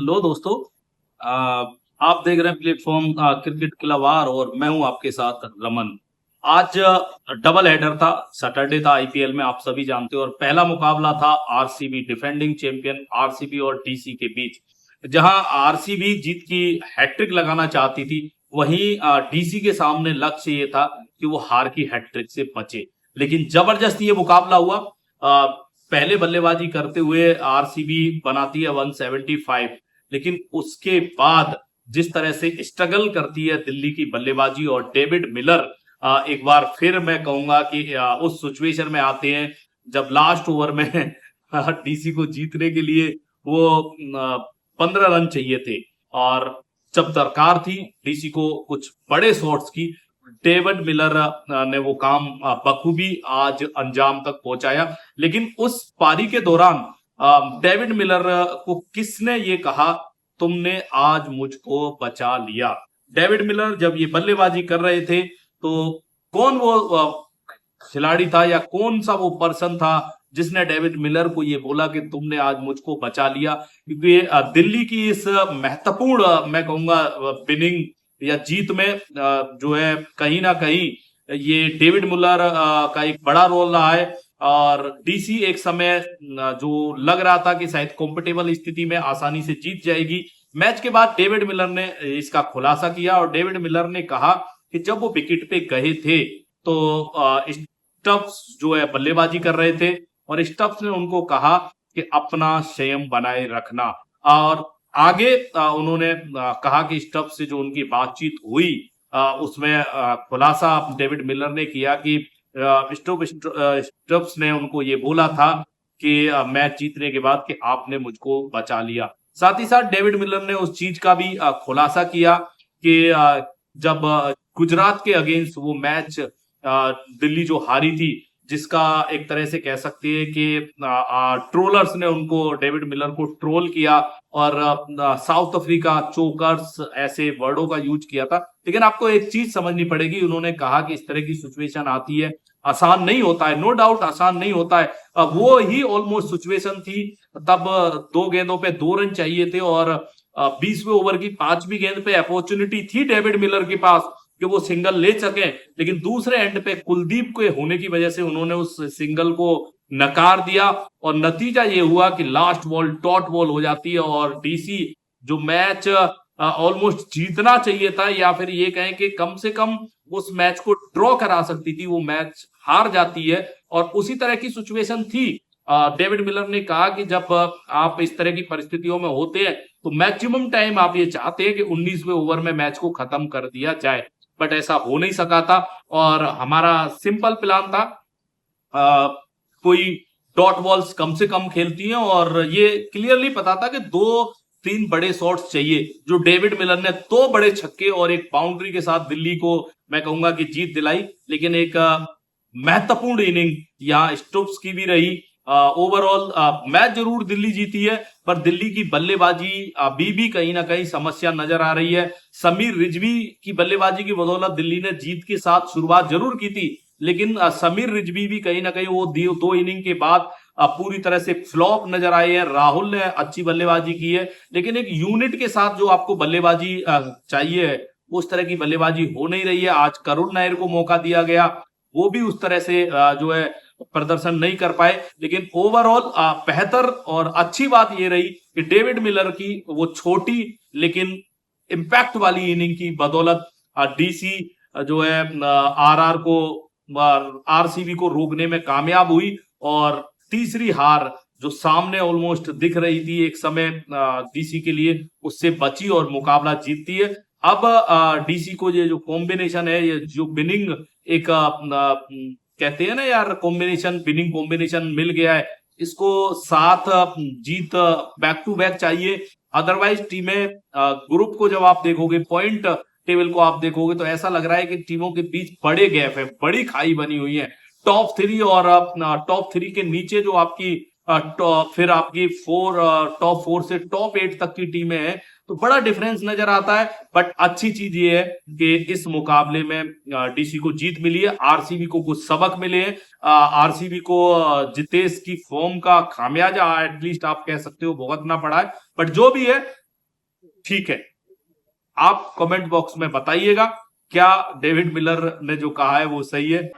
लो दोस्तों। आ, आप देख रहे हैं प्लेटफॉर्म क्रिकेट क्लबवार और मैं हूं आपके साथ रमन। आज डबल हेडर था, सैटरडे था आईपीएल में, आप सभी जानते हो। और पहला मुकाबला था आरसीबी डिफेंडिंग चैंपियन आरसीबी और डीसी के बीच, जहां आरसीबी जीत की हैट्रिक लगाना चाहती थी, वहीं डीसी के सामने लक्ष्य ये था कि वो हार की हैट्रिक से बचे। लेकिन जबरदस्त ये मुकाबला हुआ। पहले बल्लेबाजी करते हुए आरसीबी बनाती है 175, लेकिन उसके बाद जिस तरह से स्ट्रगल करती है दिल्ली की बल्लेबाजी, और डेविड मिलर एक बार फिर मैं कहूंगा कि उस सिचुएशन में आते हैं जब लास्ट ओवर में डीसी को जीतने के लिए वो 15 रन चाहिए थे, और जब दरकार थी डीसी को कुछ बड़े शॉट्स की, डेविड मिलर ने वो काम बखूबी आज अंजाम तक पहुंचाया। लेकिन उस पारी के दौरान डेविड मिलर को किसने ये कहा, तुमने आज मुझको बचा लिया। डेविड मिलर जब ये बल्लेबाजी कर रहे थे तो कौन वो खिलाड़ी था या कौन सा वो पर्सन था जिसने डेविड मिलर को ये बोला कि तुमने आज मुझको बचा लिया। क्योंकि दिल्ली की इस महत्वपूर्ण मैं कहूंगा विनिंग या जीत में जो है कहीं ना कहीं ये डेविड मिलर का एक बड़ा रोल रहा है। और डीसी एक समय जो लग रहा था कि शायद कॉम्पिटेबल स्थिति में आसानी से जीत जाएगी, मैच के बाद डेविड मिलर ने इसका खुलासा किया। और डेविड मिलर ने कहा कि जब वो विकेट पे गए थे तो स्टब्स जो है बल्लेबाजी कर रहे थे, और स्टब्स ने उनको कहा कि अपना संयम बनाए रखना। और आगे उन्होंने कहा कि स्टब्स से जो उनकी बातचीत हुई उसमें खुलासा डेविड मिलर ने किया कि स्टब्स ने उनको ये बोला था कि मैच जीतने के बाद कि आपने मुझको बचा लिया। साथ ही साथ डेविड मिलर ने उस चीज का भी खुलासा किया कि जब गुजरात के अगेंस्ट वो मैच दिल्ली जो हारी थी, जिसका एक तरह से कह सकते हैं कि ट्रोलर्स ने उनको डेविड मिलर को ट्रोल किया और साउथ अफ्रीका चोकर्स ऐसे वर्डों का यूज किया था। लेकिन आपको एक चीज समझनी पड़ेगी, उन्होंने कहा कि इस तरह की सिचुएशन आती है, आसान नहीं होता है, नो डाउट आसान नहीं होता है। वो ही ऑलमोस्ट सिचुएशन थी, तब 2 गेंदों पे 2 रन चाहिए थे, और 20वें ओवर की 5वीं गेंद पे अपॉर्चुनिटी थी डेविड मिलर के पास कि वो सिंगल ले सके। लेकिन दूसरे एंड पे कुलदीप के होने की वजह से उन्होंने उस सिंगल को नकार दिया, और नतीजा ये हुआ कि लास्ट बॉल डॉट बॉल हो जाती है, और डीसी जो मैच ऑलमोस्ट जीतना चाहिए था, या फिर ये कहें कि कम से कम उस मैच को ड्रॉ करा सकती थी, वो मैच हार जाती है। और उसी तरह की सिचुएशन थी। डेविड मिलर ने कहा कि जब आप इस तरह की परिस्थितियों में होते हैं तो मैक्सिमम टाइम आप ये चाहते हैं कि 19वें ओवर में मैच को खत्म कर दिया जाए, बट ऐसा हो नहीं सका था। और हमारा सिंपल प्लान था, कोई डॉट बॉल्स कम से कम खेलती हैं, और ये क्लियरली पता था कि 2-3 बड़े शॉट्स चाहिए। जो डेविड मिलर ने 2 बड़े छक्के और एक बाउंड्री के साथ दिल्ली को मैं कहूंगा कि जीत दिलाई। लेकिन एक महत्वपूर्ण इनिंग यहाँ स्टोक्स की भी रही। ओवरऑल मैच जरूर दिल्ली जीती है, पर दिल्ली की बल्लेबाजी अभी भी कहीं ना कहीं समस्या नजर आ रही है। समीर रिजवी की बल्लेबाजी की बदौलत दिल्ली ने जीत के साथ शुरुआत जरूर की थी, लेकिन समीर रिजवी भी कहीं ना कहीं वो 2 इनिंग के बाद पूरी तरह से फ्लॉप नजर आए हैं। राहुल ने अच्छी बल्लेबाजी की है, लेकिन एक यूनिट के साथ जो आपको बल्लेबाजी चाहिए उस तरह की बल्लेबाजी हो नहीं रही है। आज करुण नायर को मौका दिया गया, वो भी उस तरह से जो है प्रदर्शन नहीं कर पाए। लेकिन ओवरऑल बेहतर और अच्छी बात ये रही कि डेविड मिलर की वो छोटी लेकिन इंपैक्ट वाली इनिंग की बदौलत डीसी जो है आरआर को आरसीबी को रोकने में कामयाब हुई, और तीसरी हार जो सामने ऑलमोस्ट दिख रही थी एक समय डीसी के लिए, उससे बची और मुकाबला जीतती है। अब डीसी को ये जो कॉम्बिनेशन है, ये जो विनिंग एक कहते हैं ना यार, कॉम्बिनेशन विनिंग कॉम्बिनेशन मिल गया है, इसको 7 जीत बैक टू बैक चाहिए। अदरवाइज टीमें ग्रुप को जब आप देखोगे, पॉइंट टेबल को आप देखोगे, तो ऐसा लग रहा है कि टीमों के बीच बड़े गैप है, बड़ी खाई बनी हुई है। टॉप 3 और टॉप 3 के नीचे जो आपकी फिर आपकी टॉप 4 से टॉप 8 तक की टीमें हैं, तो बड़ा डिफरेंस नजर आता है। बट अच्छी चीज ये है कि इस मुकाबले में डीसी को जीत मिली है, आरसीबी को कुछ सबक मिले हैं। आरसीबी को जितेश की फॉर्म का खामियाजा एटलीस्ट आप कह सकते हो भुगतना पड़ा है। बट जो भी है, ठीक है, आप कमेंट बॉक्स में बताइएगा क्या डेविड मिलर ने जो कहा है वो सही है।